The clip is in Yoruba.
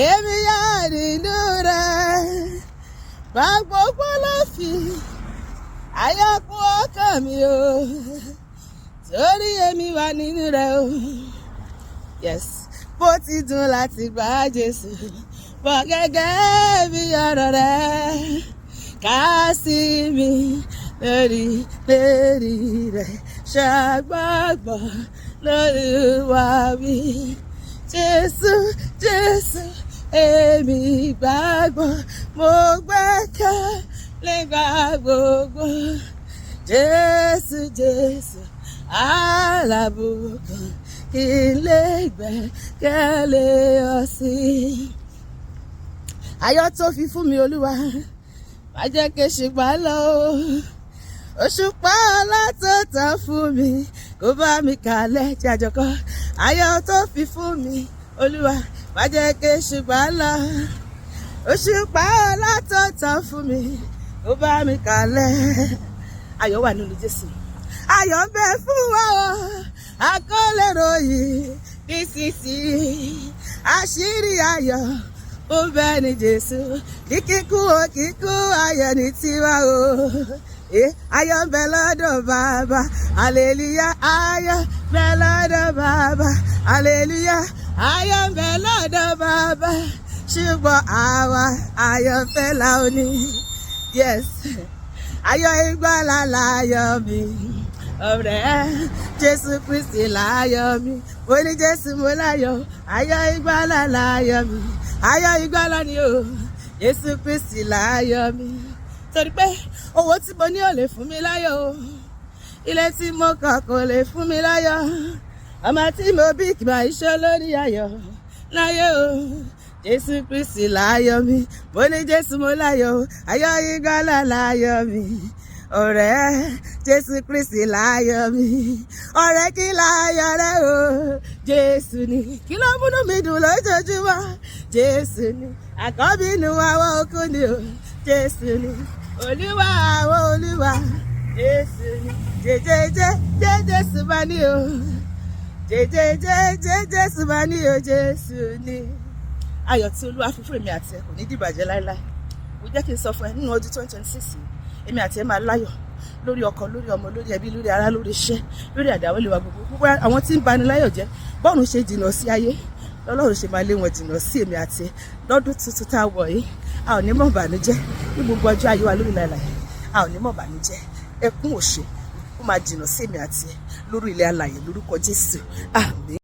Èmi yọ̀ nínú rẹ̀, gba gbogbo lọ́fì, àyọkún ọkàn mi o, torí èmi wà nínú rẹ̀ o. Yes, bó ti dùn láti gba Jésù, bọ̀ gẹ́gẹ́ bí ọ̀rọ̀ rẹ̀, ká sí mi lórí rẹ̀, ṣàgbàgbọ́ lórí wa wí. Jésù, èmi gbàgbọ́, mo gbẹ́kẹ̀lé gbà gbogbo. Jésù, alábùkún, kí n lè gbẹ́kẹ̀lé ọ sí. Ayọ̀ tó fi fún mi Olúwa, má jẹ́ kí ṣùgbà lọ. Òṣùpá látọ̀tọ̀ fún mi, kó bá mi kalẹ̀ tí àjọkọ́. Ayọ̀ tó fi fún mi Olúwa, má jẹ́ kí ṣùgbà lọ. Òṣùpá látọ̀tọ̀ fún mi, kó bá mi kalẹ̀. Ayọ̀ wà nínú Jésù. Ayọ̀ ń bẹ fún wa o, àkọlé ròyìn nísinsìnyí. Àṣírí ayọ̀ ó bẹ ní Jésù, kíkú ayọ̀ ní tiwa o. Ayọ̀ ń bẹ lọ́dọ̀ Bàbá, hallelujah. Ayọ̀ ń bẹ lọ́dọ̀ Bàbá, hallelujah. Ayọ̀ ń bẹ lọ́dọ̀ Bàbá, ṣùgbọ́n àwa àyànfẹ́ la ò ní. Yes, ayọ̀ ìgbàlà láyọ̀ mi, ọ̀rẹ́ Jésù Kristi láyọ̀ mi. Mo ní Jésù mo láyọ̀, ayọ̀ ìgbàlà láyọ̀ mi. Ayọ̀ ìgbàlà ni o, Jésù Kristi láyọ̀ mi. Torí pé owó tí mo ní ò lè fún mi láyọ̀ o, ilé tí mo kọ́ kò lè fún mi láyọ̀, ọmọ tí mo bí kì máa ṣe lórí ayọ̀ láyọ̀ o. Jésù Kristi láyọ̀ mi, mo ní Jésù mo láyọ̀, ayọ̀ ìgbàlà láyọ̀ mi. Ọ̀rẹ́ Jésù Kristi láyọ̀ mi, ọ̀rẹ́ kí láyọ̀ rẹ o. Jésù ni kí ló múnú mi dùn lójoojúmọ́. Jésù ni àkọ́bí inú àwọn okú ni o. Jésù ni Olúwa àwọn olúwa. Jésù ni Jésù bá ní o. Jésù bá ní o. Jésù ni. Ayọ̀ tí Olúwa fi fún èmi àti ẹ kò ní dìbàjẹ́ láéláé. Mo jẹ́ kí n sọ fún ẹ nínú ọdún 2026 èmi àti ẹ máa láyọ̀ lórí ọkọ, lórí ọmọ, lórí ẹbí, lórí ará, lórí iṣẹ́, lórí àdáwọlé wa gbogbo àwọn tí ń bani láyọ̀ jẹ́. Bọ́ọ̀run ṣe jìnnà sí ayé, lọ́lọ́run ṣe máa lé wọn jìnnà sí èmi àti ẹ lọ́dún tuntun tá a wọ̀ yìí. A ò ní mọ̀ bànújẹ́ ní gbogbo ọjọ́ ayé wa lórí ilẹ̀ alààyè. A ò ní mọ̀ bànújẹ́, ẹkún òṣè ó máa jìnnà sí èmi àti ẹ lórí ilẹ̀ alààyè lórúkọ Jésù. Àmín.